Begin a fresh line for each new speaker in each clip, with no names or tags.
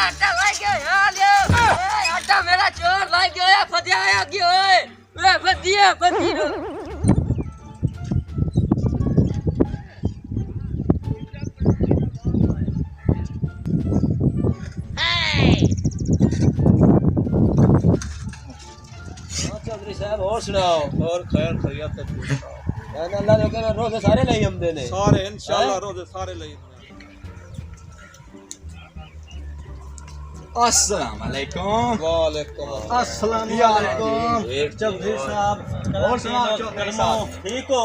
आटा ला गया यार ये आटा मेरा चोर ला गया फदिया आ गया ओए वे फदिया
चौधरी साहब और सुनाओ और खैर खैरियत तो अल्लाह ने करे रोज़े सारे लई हम देने
सारे इंशाल्लाह रोज़े सारे लई
अस्सलाम वालेकुम।
वालेकुम
अस्सलाम वालेकुम
चौधरी साहब
और सुनाओ चौधरी साहब
ठीक हो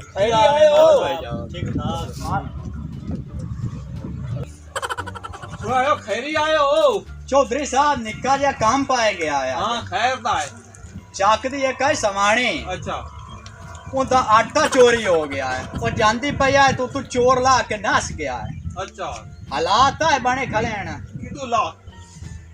खैर आए हो
ठीक ठाक
सुनायो खैरी आए हो
चौधरी साहब निक्का जा काम पाए गया है
हां खैर दा है
ਚੱਕ ਦੀ ਇੱਕ ਹੈ ਸਮਾਣੀ
अच्छा
ਉਹਦਾ ਆਟਾ ਚੋਰੀ ਹੋ ਗਿਆ ਹੈ ਉਹ ਜਾਂਦੀ ਪਈ ਹੈ ਤੂੰ ਚੋਰ ਲਾ ਕੇ ਨਸ ਗਿਆ ਹੈ
अच्छा
ਹਾਲਾਤ ਹੈ ਬਣੇ ਖਲੇ ਹਨ
किदू ला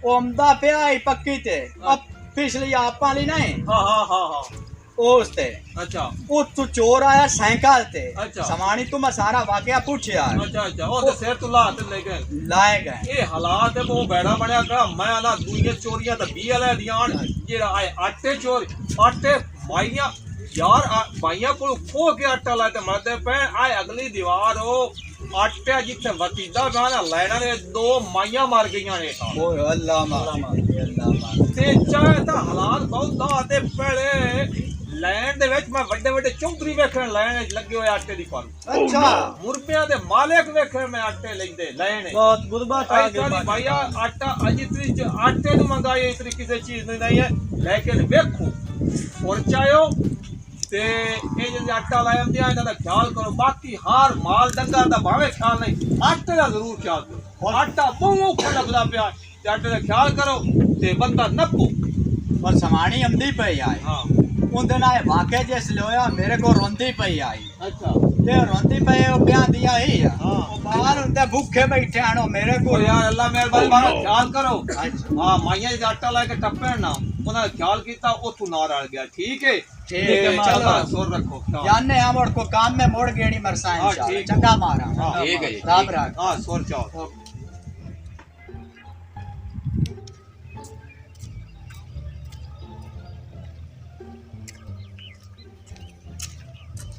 ਉਹ ਆਮਦਾ ਪਿਆ ਹੈ ਪੱਕੀ ਤੇ ਉਹ ਪਿਛਲੀ ਆਪਾਂ ਲਈ ਨਹੀਂ
हां हां हां हां
ਉਸ ਤੇ
अच्छा
ਉਹ ਤੂੰ ਚੋਰ ਆਇਆ ਸਾਈਕਲ ਤੇ
ਅੱਛਾ।
ਸਮਾਣੀ ਤੂੰ ਮੈਂ ਸਾਰਾ ਵਾਕਿਆ ਪੁੱਛਿਆ
अच्छा अच्छा ओ ते सिर तू ला ते ले गए
ਲਾਏ ਗਏ
ਇਹ ਹਾਲਾਤ ਹੈ ਉਹ ਬੈੜਾ ਬਣਿਆ ਕਾ ਮੈਂ ਆਲਾ ਦੁਨੀਆ ਚੋਰੀਆਂ ਤਾਂ 20 ਵਾਲੇ ਦੀਆਂ ਜਿਹੜਾ ਆਏ ਆਟੇ ਚੋਰ ਆਟੇ ਬਾਈਆਂ ਯਾਰ ਬਾਈਆਂ ਕੋਲ ਖੋ ਕੇ ਆਟਾ ਲਾ ਤੇ ਮਰਦੇ ਪੈ ਆਏ ਅਗਲੀ ਦੀਵਾਰ ਉਹ ਆਟੇ ਜਿੱਥੇ ਵਤੀਦਾ ਗਾਣਾ ਲੈਣਾ ਨੇ ਦੋ ਮਾਈਆਂ ਮਰ ਗਈਆਂ ਨੇ
ਓਏ ਅੱਲਾ ਮਾਰ
ਤੇ ਚਾਹੇ ਤਾਂ ਹਾਲਾਤ ਬਹੁਤ ਦਾ ਤੇ ਪਹਿਲੇ ਲੈਣ ਦੇ ਵਿੱਚ ਮੈਂ ਵੱਡੇ ਵੱਡੇ ਚੌਧਰੀ ਵੇਖਣ ਲੈਣ ਲੱਗੇ ਹੋਏ ਆਟੇ ਦੀ ਪਰ
ਅੱਛਾ
ਮੁਰਪਿਆਂ ਦੇ ਮਾਲਕ ਵੇਖੇ ਮੈਂ ਆਟੇ ਲੈਂਦੇ ਲੈਣੇ
बहुत गुरबत आ
ऐसा नहीं भैया आटा अजित्री आटे ਨੂੰ ਮੰਗਾਈ ਇਤਨੀ ਕਿਸੇ ਚੀਜ਼ ਨਹੀਂ ਹੈ ਲੇਕਿਨ ਵੇਖੋ और ਚਾਹੋ ਤੇ ਇਹ ਜਿਹੜੇ ਆਟਾ ਲਾਇਆ ਹੁੰਦੇ ਆ ਇਹਨਾਂ ਦਾ ਖਿਆਲ ਕਰੋ ਬਾਕੀ ਹਰ ਮਾਲ ਡੰਗਾ ਦਾ ਭਾਵੇਂ ਖਿਆਲ ਨਹੀਂ ਆਟੇ ਦਾ ਜ਼ਰੂਰ ਖਿਆਲ ਕਰੋ ਆਟਾ ਬਹੁਤ ਔਖਾ ਲੱਗਦਾ ਪਿਆ ਤੇ ਆਟੇ ਦਾ ਖਿਆਲ ਕਰੋ ਤੇ ਬੰਦਾ ਨੱਪੋ
ਪਰ ਸਮਾਣੀ ਆਮਦੀ ਪਈ ਆਈ
ਹਾਂ
ਉਹਦੇ ਨਾਲ ਵਾਕਿਆ ਜਿਸ ਲੋਇਆ ਮੇਰੇ ਕੋ ਰੋਂਦੀ ਪਈ ਆਈ
ਅੱਛਾ
ਤੇ ਰੋਂਦੀ ਪਈ ਉਹ ਬਿਆਨ ਦਿਆ ਹੀ ਆ
ਹਾਂ।
ਉਹ ਬਾਹਰ ਹੁੰਦੇ ਭੁੱਖੇ ਬੈਠੇ ਆਣੋ ਮੇਰੇ
ਉਹ
ਕੋਲ
ਯਾਰ ਅੱਲਾ ਮਿਹਰਬਾਨੀ ਮਾਰੋ ਖਿਆਲ ਕਰੋ
ਅੱਛਾ
ਹਾਂ ਮਾਈਆਂ ਦੇ ਆਟਾ ਲਾ ਕੇ ਟੱਪਣ ਨਾ ਉਹਨਾਂ ਦਾ ਖਿਆਲ ਕੀਤਾ ਉੱਥੋਂ ਨਾ ਰਲ ਗਿਆ ਠੀਕ ਹੈ
ठीक है
चलो
चलो
सुर रखो
जाने हम और को काम में मोड़ गेड़ी मरसा
हाँ,
इंशाल्लाह
ठीक।
चंगा मारा
हाँ,
ठीक है
ठीक।
राम राम
हाँ सुर चाओ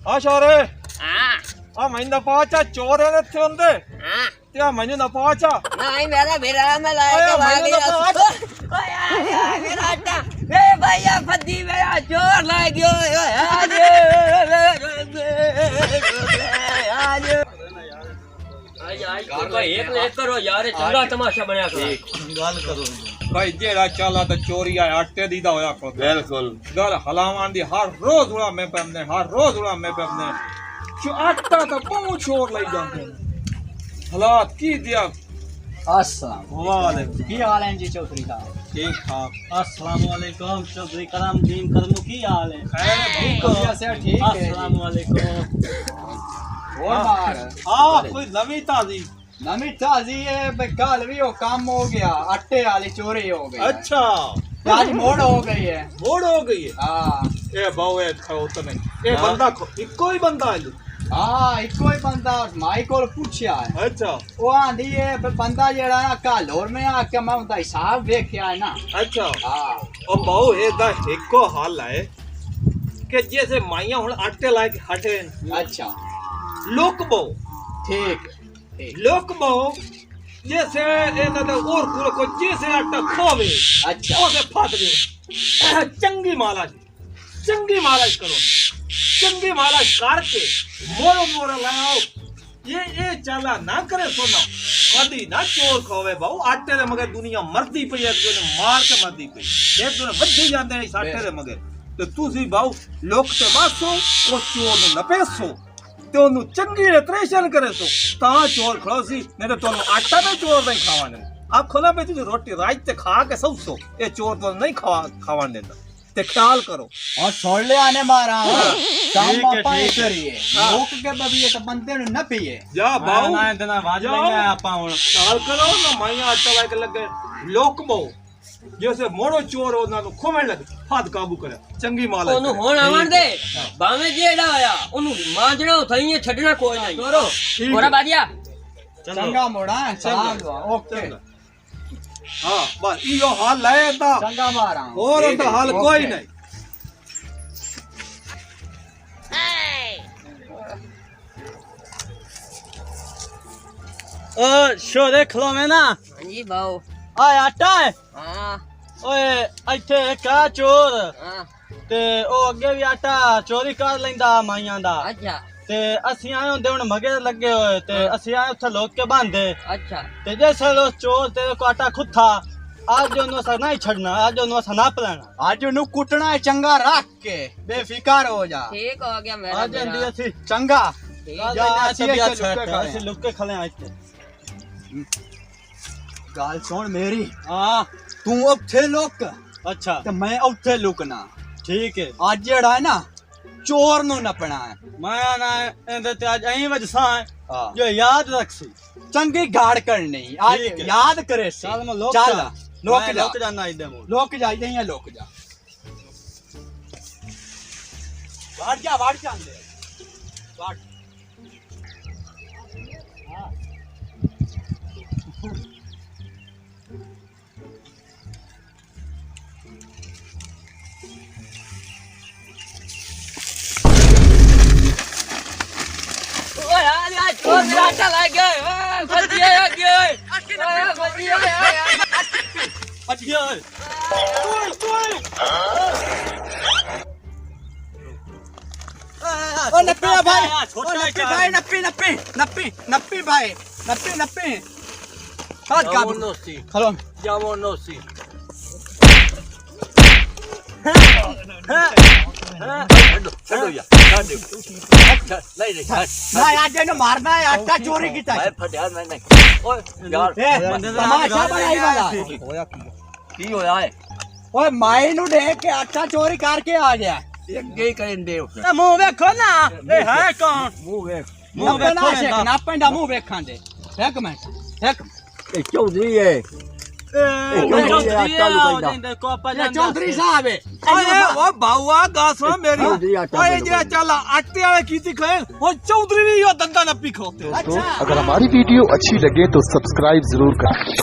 ਆ ਸ਼ੋਰੇ
हां
ਆ ਮੈਨੂੰ ਨਾ ਪਹੁੰਚਾ ਚੋਰ ਨੇ ਇੱਥੇ ਹੁੰਦੇ
हां
ਤੇ ਆ ਮੈਨੂੰ ਨਾ ਪਹੁੰਚਾ
नहीं मेरा बेरा में लाया
ओए,
के भाग
मैंने
गया
तो
ओए यार मेरा आटा ए भैया फदी मेरा चोर ला गयो आज एक लेक करो यार चंगा तमाशा बनया करो
गल करो
ਭਾਈ ਜਿਹੜਾ ਚਾਲਾ ਤਾਂ ਚੋਰੀ ਆ ਆਟੇ ਦੀ ਦਾ ਹੋਇਆ ਕੋ
बिल्कुल
ਗੱਲ ਹਲਾਵਾਂ ਦੀ ਹਰ ਰੋਜ਼ ਉਲਾ ਮੈਂ ਪੈਂਦੇ ਹਰ ਰੋਜ਼ ਉਲਾ ਮੈਂ ਪੈਂਦੇ ਜੋ ਆਟਾ ਤਾਂ ਬਹੁਤ ਚੋਰ ਲਈ ਜਾਂਦੇ ਨੇ ਹਾਲਾਤ ਕੀ ਦਿਆ
अस्सलाम
वालेकुम
की हाल है जी चौधरी साहब
ਠੀਕ ਠਾਕ
अस्सलाम वालेकुम चौधरी करमदीन करमू की हाल है
ਖੈਰ
ठीक है से ठीक है
अस्सलाम वालेकुम
और बाहर
हाँ कोई नवी ताजी
नमी ताजी है कल भी वो काम हो गया आटे वाली चोरी हो गई
अच्छा
आज मोड़ हो गई है
मोड़ हो गई है
हाँ
ਇਹ ਬਾਉ ਇਹ ਖੜੋਤ ਨੇ ਇਹ ਬੰਦਾ ਇੱਕੋ ਹੀ ਬੰਦਾ ਹੈ
हाँ इको ही बंदा माई को पूछया है
ਅੱਛਾ
वो आंधी है बंदा जेड़ा ना कल और में आके मैं उनका हिसाब देखया है ना
ਅੱਛਾ
हाँ
ਉਹ ਬਾਉ ਇਹਦਾ ਇੱਕੋ ਹੱਲ ਹੈ ਕਿ ਜੈਸੇ ਮਾਈਆਂ ਹੁਣ ਆਟੇ ਲਾ ਕੇ ਹਟੇ
अच्छा
ਲੋਕ ਬੋ
ठीक
ਲੋਕ ਬੋ ਜੈਸੇ ਇਹਨਾਂ ਦਾ ਹੋਰ ਕੋ ਜੈਸੇ ਆਟਾ ਖੋਵੇ
अच्छा
ਉਹਦੇ ਫਟ ਗਏ ਚੰਗੀ ਮਾਲਾਸ਼ ਕਰੋ ਚੰਗੀ ਮਾਲਾਸ਼ ਕਰਕੇ ਮੋੜੋ ਲਾਓ ये चाला ना करे सोना कदी ना चोर खोवे बाऊ आटे दे मगर दुनिया मरदी पई एक ने मार के मरदी पई एक ने वधी जांदे ने साटे दे मगर ते तुसी बाऊ लोक ते बासो ओ चोर नु नपेसो ते ओनु चंगी रेतरेशन करे सो ता चोर खड़ोसी ने तो तोनु आटा में चोर नहीं खावाने आप खोला पे तुझे रोटी रात ते खा के सौसो ए चोर तो नहीं खावान देता ते ख्याल करो
और छोड़ ले आने मारा काम
ठीक है,
पापा
ठीक है।
करिए लोक के बबी एक बंदे नु न पिए
जा बाऊ
ना इतना वाज
जाओ।
लेंगे आपा हुन
ख्याल करो ना माइया आटा ला के लगे लोक बो जैसे मोड़ो चोर हो ना खोमण लगे हाथ काबू करे चंगी माल
ओनु होण आवण दे भावे जेड़ा आया ओनु मांजणो थईए छडना कोई नहीं करो
ठीक है।
गोरा बाजिया
चंगा मोड़ा सलाम दुआ ओके
हाँ बस यो हाल है ता
चंगा मारा
और तो हाल कोई नहीं
शोरे खलो में ना
जी भाऊ
आए आटा है
हाँ
ओए ਇੱਥੇ ਕਾ ਚੋਰ
हाँ
ਤੇ ਉਹ ਅੱਗੇ ਵੀ ਆਟਾ ਚੋਰੀ ਕਰ ਲੈਂਦਾ ਮਾਈਆਂ ਦਾ
अच्छा
ਤੇ ਅਸੀਂ ਆਏ ਹੁੰਦੇ ਹੁਣ ਮਗੇ ਲੱਗੇ ਹੋਏ ਤੇ ਅਸੀਂ ਆਏ ਉੱਥੇ ਲੋਕ ਕੇ ਬੰਦੇ
अच्छा
ਤੇ ਜੇ ਸਲੋ ਚੋਰ ਤੇਰੇ ਕੋ ਆਟਾ ਖੁੱਥਾ ਅੱਜ ਉਹਨੂੰ ਅਸਾਂ ਨਹੀਂ ਛੱਡਣਾ ਅੱਜ ਉਹਨੂੰ ਅਸਾਂ ਨਾਪ ਲੈਣਾ
ਅੱਜ ਨੂੰ ਕੁੱਟਣਾ ਹੈ ਚੰਗਾ ਰੱਖ ਕੇ ਬੇਫਿਕਰ ਹੋ ਜਾ
ठीक हो गया मेरा
ਅੱਜ ਹੁੰਦੀ
बेड़ा।
ਅਸੀਂ
ਚੰਗਾ
ठीक
ਜਾ
ਅਸੀਂ
ਤਬੀਅਤ
ਇੱਥੇ ਲੁੱਕੇ
ਛੱਡ
ਖੜੇ
ਅਸੀਂ ਲੁੱਕ ਕੇ ਖਲੇ ਆ ਇੱਥੇ
ਗੱਲ ਸੁਣ ਮੇਰੀ
ਹਾਂ
ਤੂੰ ਉੱਥੇ ਲੁੱਕ
ਅੱਛਾ
ਤੇ ਮੈਂ ਉੱਥੇ ਲੁਕਣਾ
ਠੀਕ ਹੈ
ਅੱਜ ਜਿਹੜਾ ਹੈ ਨਾ ਚੋਰ ਨੂੰ ਨੱਪਣਾ ਹੈ
ਮੈਂ ਨਾ ਇਹਦੇ ਤੇ ਅੱਜ ਐਂ ਵਜਸਾਂ
ਹਾਂ
ਜੋ ਯਾਦ ਰੱਖੀ
ਚੰਗੀ ਗਾੜ ਕਰਨੀ ਅੱਜ
ਠੀਕ ਹੈ।
ਯਾਦ ਕਰੇ ਸੀ
ਚੱਲ ਮੈਂ ਲੋਕ
ਚੱਲ
ਜਾ
ਲੁੱਕ
ਮੈਂ
ਜਾ
ਲੁੱਕ ਜਾਣਾ ਇਹਦੇ ਮੂੰਹ
ਲੁੱਕ ਜਾ ਇਦਾਂ ਲੁੱਕ ਜਾ ਵੜ ਜਾਂਦੇ ਵੜ
ओए यार चोर मेरा आटा लग गया ओए फदिया आ गया ओए फदिया यार
ਅੱਜ ਗਿਆ ਓਏ
ओ नप्पी भाई
छोटा
ओ नप्पी
है
भाई नप्पी भाई नप्पी हाथ का
नोसी
खलो
जामो नोसी छो या नहीं नहीं
ना आज ने मारना है आटा चोरी की
मैं फटिया नहीं ओए यार
तमाशा बनाई वाला
होया की होया है
ओए माई नु देख के आटा चोरी करके आ गया
एक गई करें दे
ਇਹ ਮੂੰਹ ਵੇਖੋ ਨਾ ਇਹ ਹੈ ਕੌਣ
मुंह वे
ਮੂੰਹ
ना
ਵੇਖੋ
शेख ना पेंडा मुंह वेखां दे एक मिनट एक
ए चौधरी है
ये चौधरी साहब है
ਓਏ ਉਹ ਬਾਊਆ ਗਾਸਾ ਮੇਰੀ
ਚੌਧਰੀ ਆਟਾ
ਓਏ
ਮਿਲ
ਜਿਹੜਾ ਚੱਲ ਆਟੇ ਵਾਲੇ ਕੀਤੀ ਖੇ ਉਹ ਚੌਧਰੀ ਵੀ ਉਹ ਦੰਦਾ ਨੱਪੀ ਖੋਤੇ
अच्छा
अगर हमारी वीडियो अच्छी लगे तो सब्सक्राइब जरूर करें।